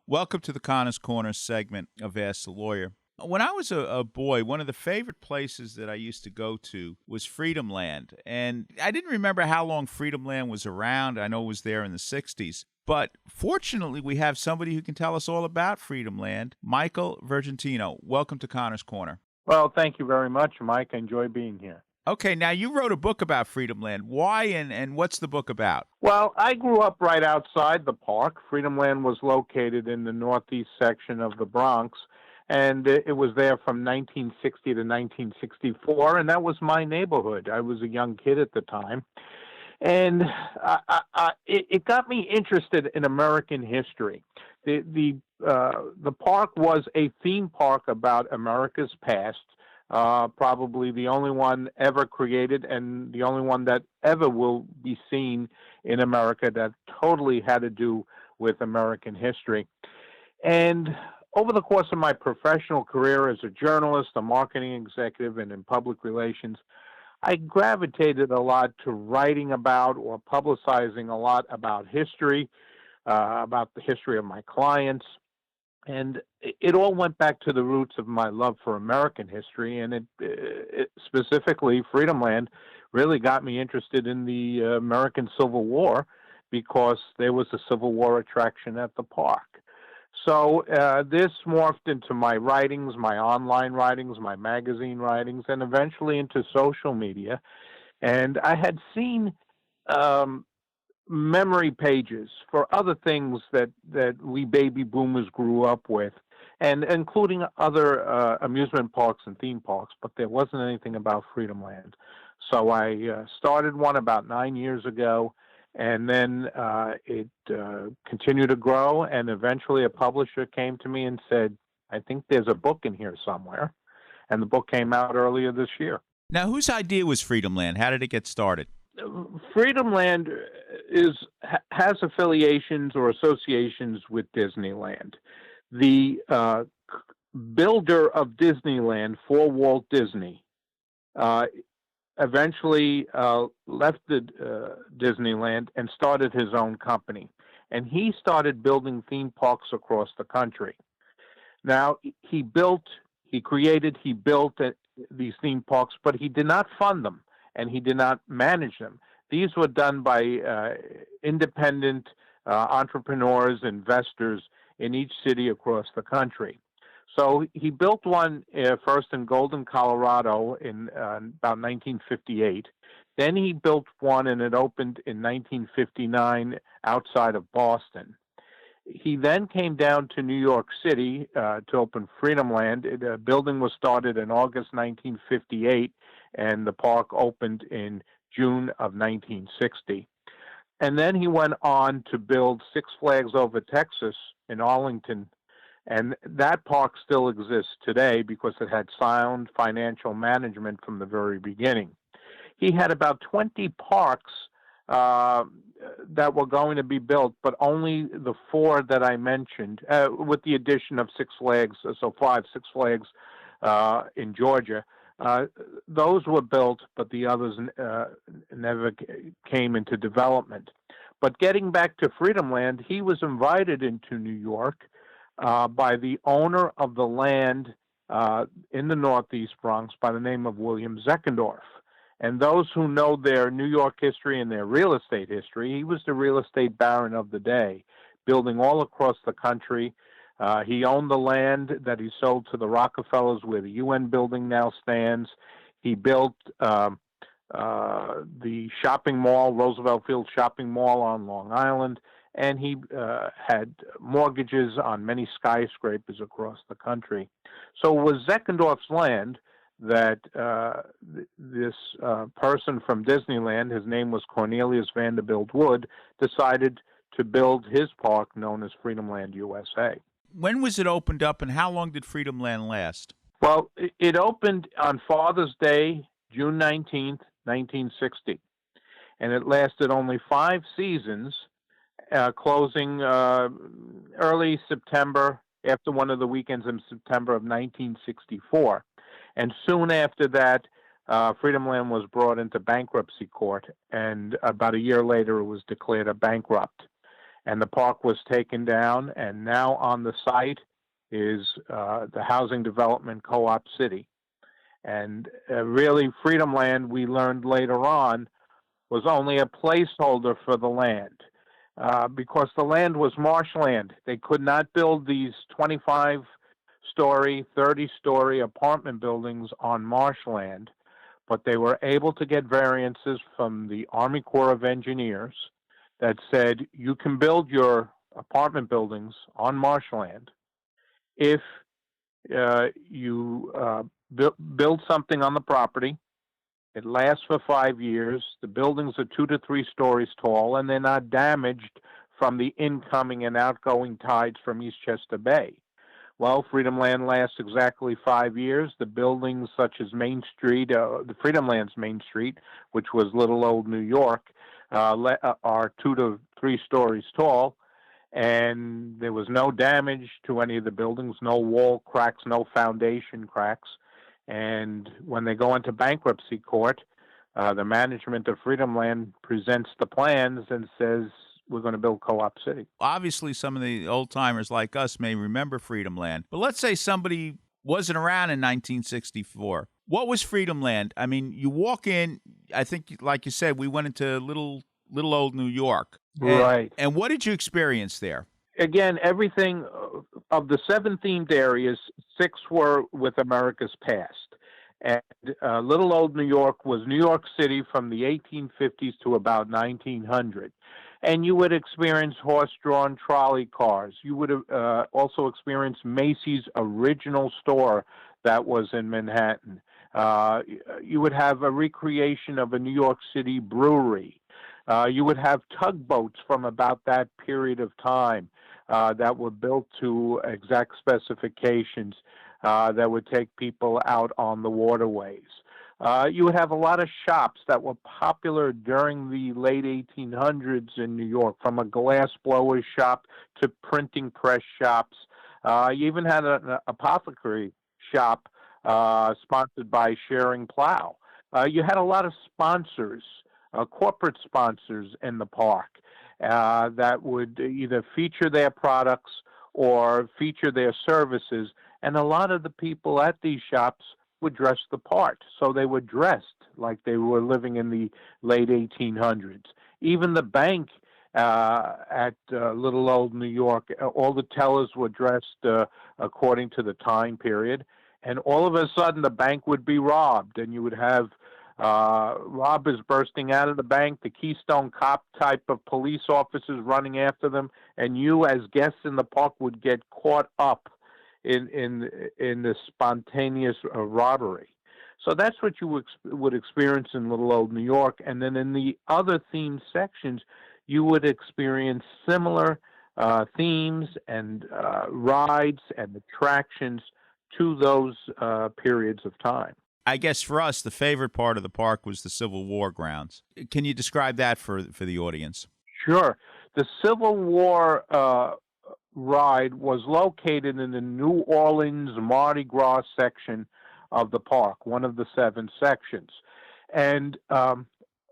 Welcome to the Connors Corner segment of Ask the Lawyer. When I was a boy, one of the favorite places that I used to go to was Freedomland. And I didn't remember how long Freedomland was around. I know it was there in the 60s. But fortunately, we have somebody who can tell us all about Freedomland, Michael Virgintino. Welcome to Connors Corner. Well, thank you very much, Mike. I enjoy being here. Okay, now you wrote a book about Freedomland. Why and what's the book about? Well, I grew up right outside the park. Freedomland was located in the northeast section of the Bronx, and it was there from 1960 to 1964, and that was my neighborhood. I was a young kid at the time, and it got me interested in American history. The park was a theme park about America's past. Probably the only one ever created and the only one that ever will be seen in America that totally had to do with American history. And over the course of my professional career as a journalist, a marketing executive, and in public relations, I gravitated a lot to writing about or publicizing a lot about history, about the history of my clients. And it all went back to the roots of my love for American history, and it specifically Freedomland really got me interested in the American Civil War because there was a Civil War attraction at the park. So this morphed into my writings, my online writings, my magazine writings, and eventually into social media. And I had seen memory pages for other things that we baby boomers grew up with, and including other amusement parks and theme parks, but there wasn't anything about Freedomland. So I started one about 9 years ago, and then it continued to grow, and eventually a publisher came to me and said, I think there's a book in here somewhere, and the book came out earlier this year. Now, whose idea was Freedomland? How did it get started? Freedomland has affiliations or associations with Disneyland. The builder of Disneyland for Walt Disney eventually left the Disneyland and started his own company. And he started building theme parks across the country. Now, he built these theme parks, but he did not fund them. And he did not manage them. These were done by independent entrepreneurs, investors in each city across the country. So he built one first in Golden, Colorado in about 1958. Then he built one and it opened in 1959 outside of Boston. He then came down to New York City to open Freedomland. The building was started in August 1958, and the park opened in June of 1960. And then he went on to build Six Flags Over Texas in Arlington, and that park still exists today because it had sound financial management from the very beginning. He had about 20 parks that were going to be built, but only the four that I mentioned, with the addition of Six Flags, so 5 Six Flags in Georgia. Those were built, but the others never came into development. But getting back to Freedomland, he was invited into New York by the owner of the land in the Northeast Bronx by the name of William Zeckendorf. And those who know their New York history and their real estate history, he was the real estate baron of the day, building all across the country. He owned the land that he sold to the Rockefellers where the UN building now stands. He built the shopping mall, Roosevelt Field Shopping Mall on Long Island, and he had mortgages on many skyscrapers across the country. So it was Zeckendorf's land that this person from Disneyland, his name was Cornelius Vanderbilt Wood, decided to build his park known as Freedomland, U.S.A. When was it opened up, and how long did Freedomland last? Well, it opened on Father's Day, June 19th, 1960, and it lasted only 5 seasons, closing early September, after one of the weekends in September of 1964. And soon after that, Freedomland was brought into bankruptcy court, and about a year later, it was declared a bankrupt. and the park was taken down, and now on the site is the Housing Development Co-op City. And really, Freedomland, we learned later on, was only a placeholder for the land because the land was marshland. They could not build these 25-story, 30-story apartment buildings on marshland, but they were able to get variances from the Army Corps of Engineers that said you can build your apartment buildings on marshland if you build something on the property. It lasts for 5 years. The buildings are 2 to 3 stories tall, and they're not damaged from the incoming and outgoing tides from Eastchester Bay. Well, Freedomland lasts exactly 5 years. The buildings such as Main Street, the Freedomland's Main Street, which was little old New York, are 2 to 3 stories tall, and there was no damage to any of the buildings, no wall cracks, no foundation cracks. And when they go into bankruptcy court, the management of Freedomland presents the plans and says, we're going to build Co-op City. Obviously, some of the old-timers like us may remember Freedomland, but let's say somebody wasn't around in 1964. What was Freedomland? I mean, you walk in, I think, like you said, we went into little old New York. Right. And what did you experience there? Again, everything of the 7 themed areas, 6 were with America's past. And little old New York was New York City from the 1850s to about 1900. And you would experience horse-drawn trolley cars. You would also experience Macy's original store that was in Manhattan. You would have a recreation of a New York City brewery. You would have tugboats from about that period of time that were built to exact specifications that would take people out on the waterways. You would have a lot of shops that were popular during the late 1800s in New York, from a glass blower shop to printing press shops. You even had an apothecary shop sponsored by Sharing Plow. You had a lot of sponsors, corporate sponsors in the park that would either feature their products or feature their services. And a lot of the people at these shops would dress the part. So they were dressed like they were living in the late 1800s. Even the bank at little old New York, all the tellers were dressed according to the time period. And all of a sudden, the bank would be robbed, and you would have robbers bursting out of the bank, the Keystone Cop type of police officers running after them, and you as guests in the park would get caught up in the spontaneous robbery. So that's what you would experience in little old New York. And then in the other themed sections, you would experience similar themes and rides and attractions to those periods of time. I guess for us, the favorite part of the park was the Civil War grounds. Can you describe that for the audience? Sure. The Civil War ride was located in the New Orleans Mardi Gras section of the park, one of the 7 sections. And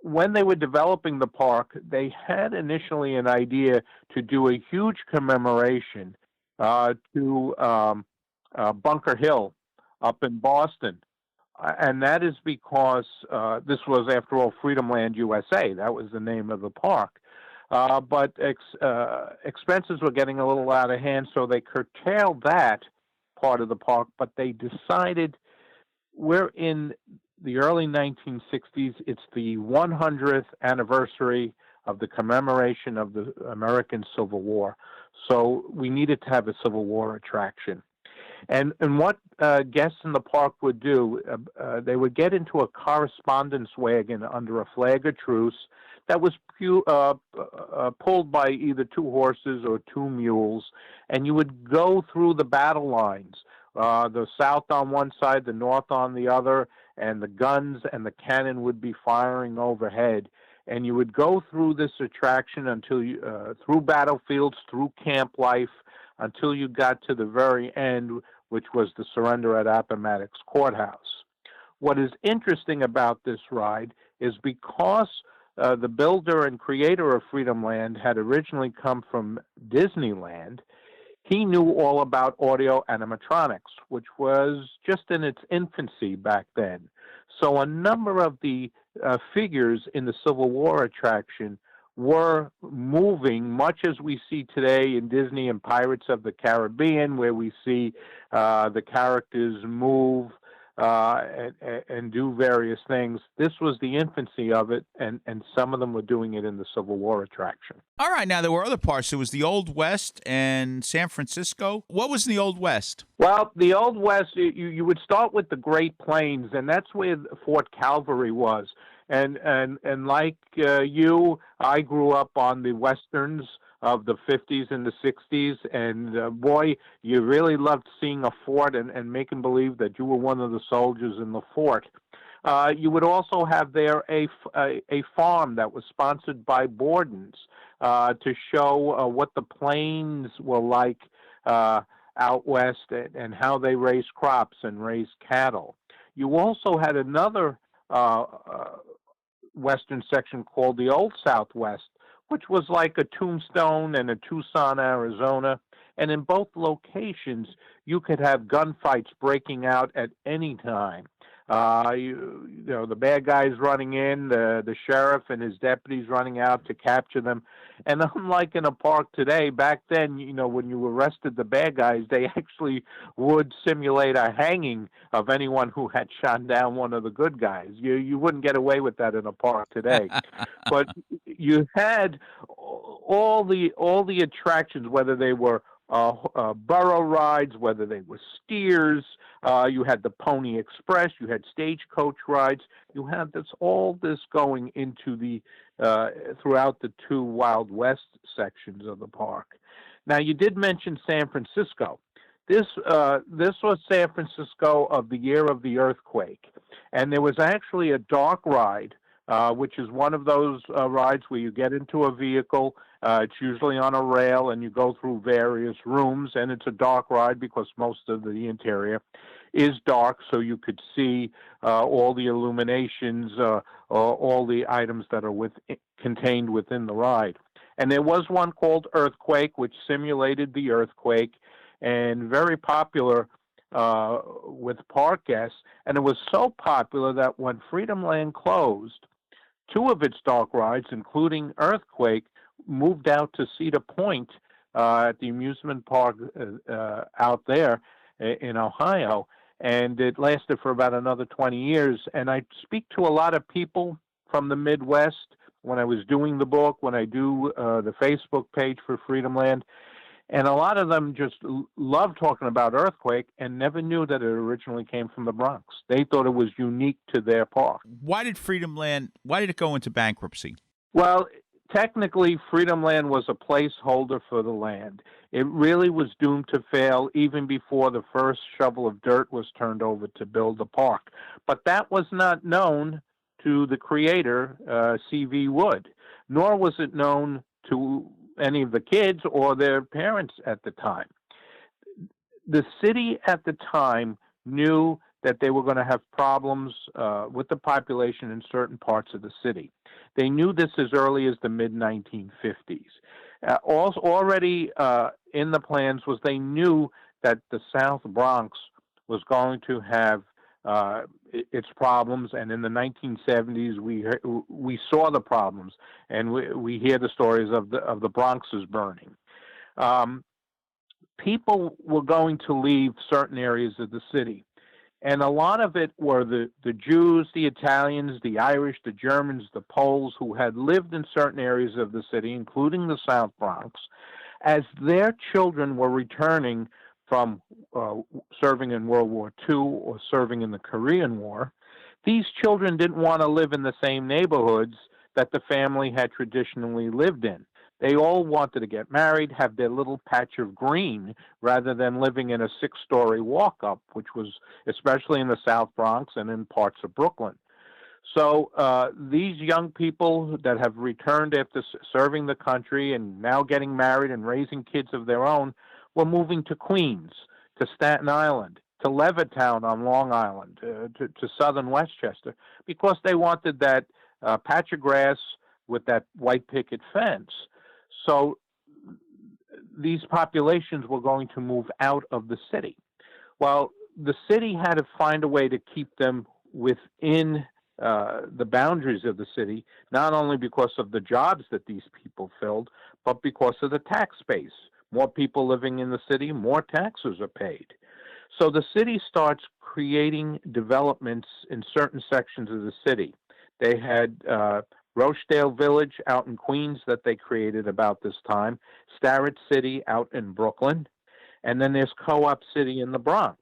when they were developing the park, they had initially an idea to do a huge commemoration to Bunker Hill up in Boston. And that is because this was, after all, Freedomland, U.S.A. That was the name of the park. But expenses were getting a little out of hand, so they curtailed that part of the park. But they decided we're in the early 1960s. It's the 100th anniversary of the commemoration of the American Civil War. So we needed to have a Civil War attraction. And what guests in the park would do, they would get into a correspondence wagon under a flag of truce that was pulled by either 2 horses or 2 mules, and you would go through the battle lines, the South on one side, the North on the other, and the guns and the cannon would be firing overhead. And you would go through this attraction until you, through battlefields, through camp life, until you got to the very end, which was the surrender at Appomattox Courthouse. What is interesting about this ride is because the builder and creator of Freedomland had originally come from Disneyland, he knew all about audio animatronics, which was just in its infancy back then. So a number of the figures in the Civil War attraction were moving, much as we see today in Disney and Pirates of the Caribbean, where we see the characters move and do various things. This was the infancy of it, and some of them were doing it in the Civil War attraction. All right, now there were other parts. There was the Old West and San Francisco. What was in the Old West? Well, the Old West, you would start with the Great Plains, and that's where Fort Calvary was. And like you, I grew up on the westerns of the 50s and the 60s, and boy, you really loved seeing a fort and making believe that you were one of the soldiers in the fort. You would also have there a farm that was sponsored by Borden's to show what the plains were like out west and how they raised crops and raised cattle. You also had another western section called the Old Southwest, which was like a Tombstone and a Tucson, Arizona. And in both locations, you could have gunfights breaking out at any time. You know, the bad guys running in, the sheriff and his deputies running out to capture them. And unlike in a park today, back then, you know, when you arrested the bad guys, they actually would simulate a hanging of anyone who had shot down one of the good guys. You wouldn't get away with that in a park today. But you had all the attractions, whether they were burro rides, whether they were steers. You had the Pony Express. You had stagecoach rides. You had all this going into the throughout the two Wild West sections of the park. Now, you did mention San Francisco. This was San Francisco of the year of the earthquake, and there was actually a dark ride, which is one of those rides where you get into a vehicle. It's usually on a rail, and you go through various rooms, and it's a dark ride because most of the interior is dark, so you could see all the illuminations, all the items that are contained within the ride. And there was one called Earthquake, which simulated the earthquake, and very popular with park guests. And it was so popular that when Freedomland closed, two of its dark rides, including Earthquake, moved out to Cedar Point at the amusement park out there in Ohio, and it lasted for about another 20 years. And I speak to a lot of people from the Midwest when I was doing the book, when I do the Facebook page for Freedomland, and a lot of them just love talking about Earthquake and never knew that it originally came from the Bronx. They thought it was unique to their park. Why did it go into bankruptcy? Well, technically, Freedomland was a placeholder for the land. It really was doomed to fail even before the first shovel of dirt was turned over to build the park. But that was not known to the creator, C.V. Wood, nor was it known to any of the kids or their parents at the time. The city at the time knew that they were going to have problems with the population in certain parts of the city. They knew this as early as the mid-1950s. Also, already in the plans was they knew that the South Bronx was going to have its problems, and in the 1970s we saw the problems, and we hear the stories of the Bronx's burning. People were going to leave certain areas of the city. And a lot of it were the Jews, the Italians, the Irish, the Germans, the Poles who had lived in certain areas of the city, including the South Bronx, as their children were returning from serving in World War II or serving in the Korean War. These children didn't want to live in the same neighborhoods that the family had traditionally lived in. They all wanted to get married, have their little patch of green, rather than living in a 6-story walk-up, which was especially in the South Bronx and in parts of Brooklyn. So these young people that have returned after serving the country and now getting married and raising kids of their own were moving to Queens, to Staten Island, to Levittown on Long Island, to southern Westchester, because they wanted that patch of grass, with that white picket fence. So these populations were going to move out of the city. Well, the city had to find a way to keep them within the boundaries of the city, not only because of the jobs that these people filled, but because of the tax base. More people living in the city, more taxes are paid. So the city starts creating developments in certain sections of the city. They had Rochdale Village out in Queens that they created about this time, Starrett City out in Brooklyn, and then there's Co-op City in the Bronx.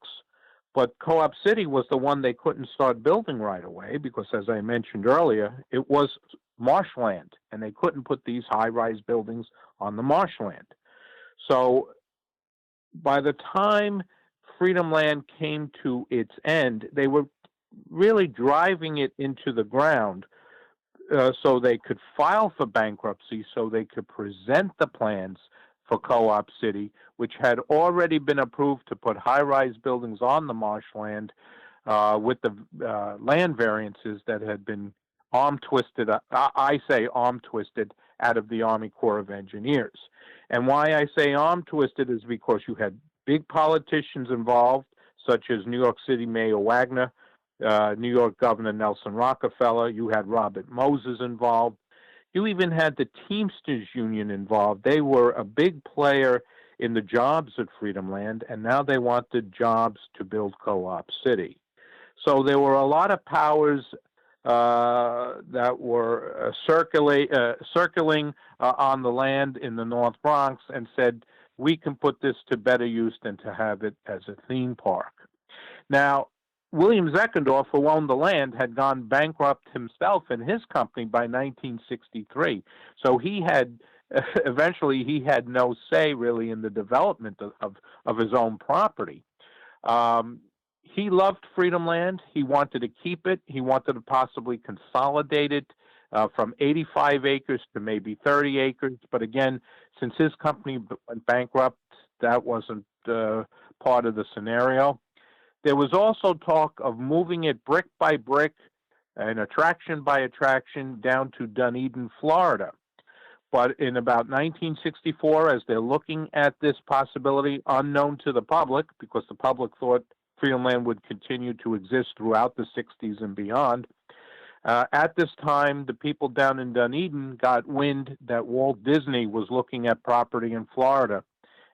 But Co-op City was the one they couldn't start building right away because, as I mentioned earlier, it was marshland, and they couldn't put these high-rise buildings on the marshland. So by the time Freedomland came to its end, they were really driving it into the ground so they could file for bankruptcy, so they could present the plans for Co-op City, which had already been approved to put high-rise buildings on the marshland with the land variances that had been arm-twisted, I say arm-twisted, out of the Army Corps of Engineers. And why I say arm-twisted is because you had big politicians involved, such as New York City Mayor Wagner, New York Governor Nelson Rockefeller. You had Robert Moses involved. You even had the Teamsters Union involved. They were a big player in the jobs at Freedomland, and now they wanted jobs to build Co-op City. So there were a lot of powers that were circling on the land in the North Bronx and said, we can put this to better use than to have it as a theme park. Now, William Zeckendorf, who owned the land, had gone bankrupt himself and his company by 1963. So he had eventually he had no say really in the development of his own property. He loved Freedomland. He wanted to keep it. He wanted to possibly consolidate it from 85 acres to maybe 30 acres. But again, since his company went bankrupt, that wasn't part of the scenario. There was also talk of moving it brick by brick and attraction by attraction down to Dunedin, Florida. But in about 1964, as they're looking at this possibility unknown to the public, because the public thought Freedomland would continue to exist throughout the 60s and beyond, at this time, the people down in Dunedin got wind that Walt Disney was looking at property in Florida,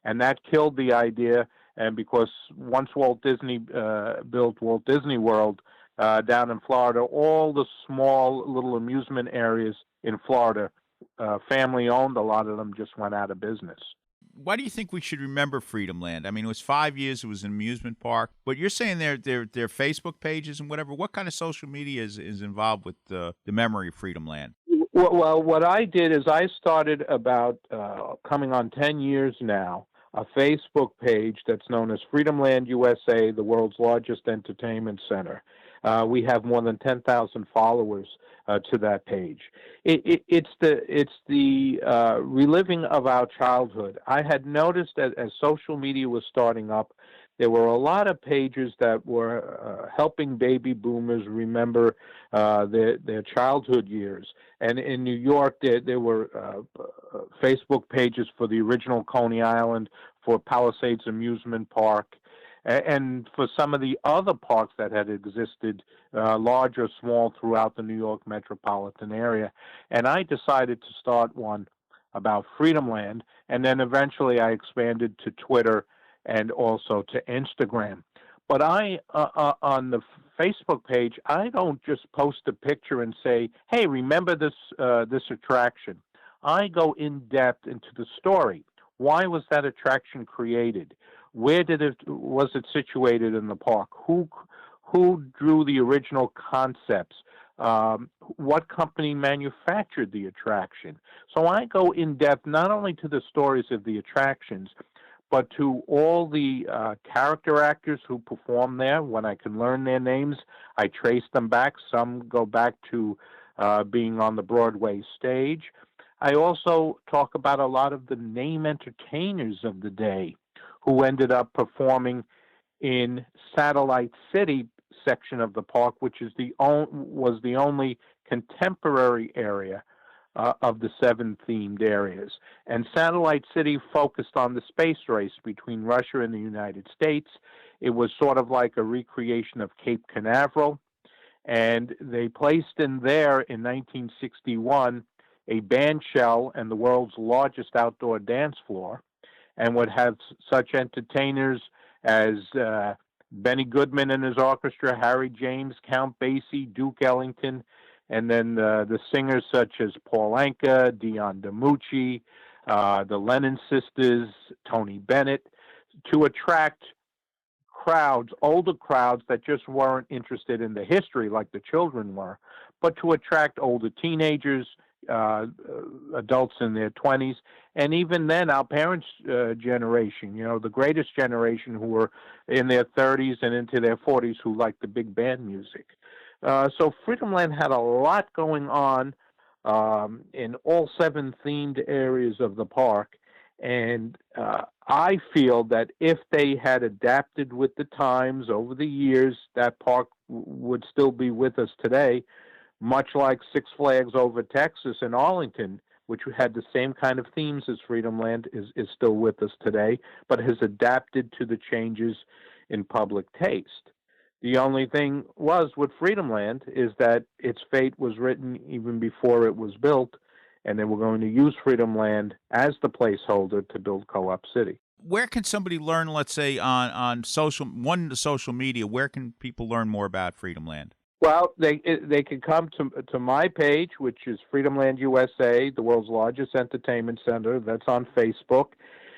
and that killed the idea. And because once Walt Disney built Walt Disney World down in Florida, all the small little amusement areas in Florida, family owned, a lot of them just went out of business. Why do you think we should remember Freedomland? I mean, it was 5 years. It was an amusement park. But you're saying their Facebook pages and whatever. What kind of social media is involved with the memory of Freedomland? Well, what I did is I started about coming on 10 years now, a Facebook page that's known as Freedomland U.S.A., the world's largest entertainment center. We have more than 10,000 followers to that page. It's the reliving of our childhood. I had noticed that as social media was starting up, there were a lot of pages that were helping baby boomers remember their childhood years. And in New York, there were Facebook pages for the original Coney Island, for Palisades Amusement Park, and for some of the other parks that had existed, large or small, throughout the New York metropolitan area. And I decided to start one about Freedomland, and then eventually I expanded to Twitter and also to Instagram. But I, on the Facebook page, I don't just post a picture and say, hey, remember this attraction. I go in depth into the story. Why was that attraction created? Where was it situated in the park? Who drew the original concepts? What company manufactured the attraction? So I go in depth not only to the stories of the attractions, but to all the character actors who perform there. When I can learn their names, I trace them back. Some go back to being on the Broadway stage. I also talk about a lot of the name entertainers of the day who ended up performing in Satellite City section of the park, which is was the only contemporary area of the 7 themed areas. And Satellite City focused on the space race between Russia and the United States. It was sort of like a recreation of Cape Canaveral. And they placed in there in 1961 a band shell and the world's largest outdoor dance floor, and would have such entertainers as Benny Goodman and his orchestra, Harry James, Count Basie, Duke Ellington, and then the singers such as Paul Anka, Dion DiMucci, the Lennon Sisters, Tony Bennett, to attract crowds, older crowds that just weren't interested in the history like the children were, but to attract older teenagers, adults in their 20s, and even then our parents' generation, the greatest generation who were in their 30s and into their 40s who liked the big band music. So Freedomland had a lot going on in all 7 themed areas of the park. And I feel that if they had adapted with the times over the years, that park would still be with us today, much like Six Flags Over Texas in Arlington, which had the same kind of themes as Freedomland, is still with us today, but has adapted to the changes in public taste. The only thing was with Freedomland is that its fate was written even before it was built, and they were going to use Freedomland as the placeholder to build Co-op City. Where can somebody learn, let's say, on social media, where can people learn more about Freedomland? Well, they can come to my page, which is Freedomland U.S.A., the world's largest entertainment center. That's on Facebook.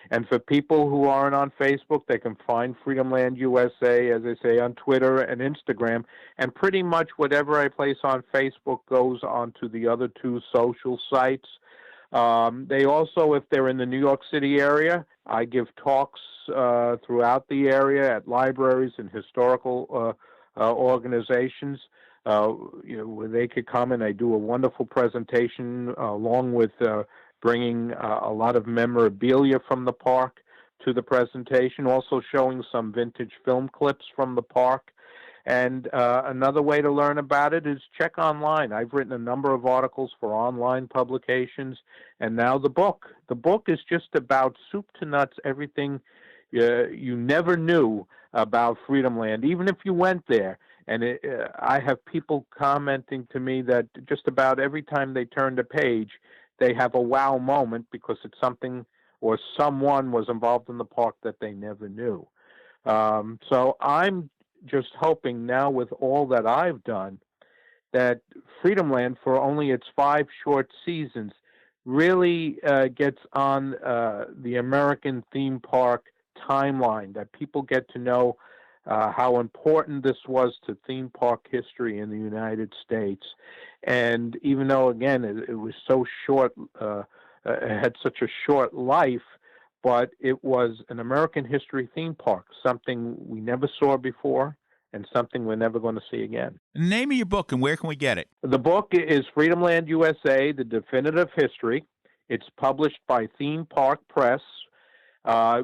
And for people who aren't on Facebook, they can find Freedomland USA, as I say, on Twitter and Instagram. And pretty much whatever I place on Facebook goes onto the other 2 social sites. They also, if they're in the New York City area, I give talks throughout the area at libraries and historical organizations. Where they could come, and I do a wonderful presentation along with bringing a lot of memorabilia from the park to the presentation, also showing some vintage film clips from the park. And another way to learn about it is check online. I've written a number of articles for online publications, and now the book. The book is just about soup to nuts, everything you never knew about Freedomland, even if you went there. And I have people commenting to me that just about every time they turn the page, they have a wow moment because it's something or someone was involved in the park that they never knew. So I'm just hoping now, with all that I've done, that Freedomland, for only its 5 short seasons, really gets on the American theme park timeline, that people get to know how important this was to theme park history in the United States. And even though, again, it was so short, it had such a short life, but it was an American history theme park, something we never saw before and something we're never going to see again. Name of your book, and where can we get it? The book is Freedomland USA, The Definitive History. It's published by Theme Park Press.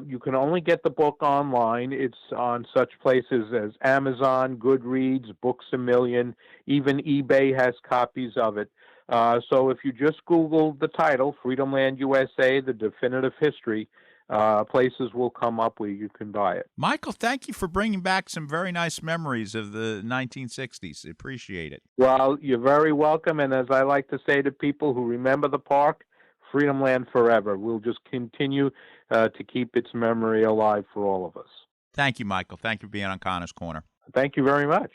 You can only get the book online. It's on such places as Amazon, Goodreads, Books A Million, even eBay has copies of it. So if you just Google the title, Freedomland USA, The Definitive History, places will come up where you can buy it. Michael, thank you for bringing back some very nice memories of the 1960s. Appreciate it. Well, you're very welcome. And as I like to say to people who remember the park, Freedomland forever. We'll just continue to keep its memory alive for all of us. Thank you, Michael. Thank you for being on Connor's Corner. Thank you very much.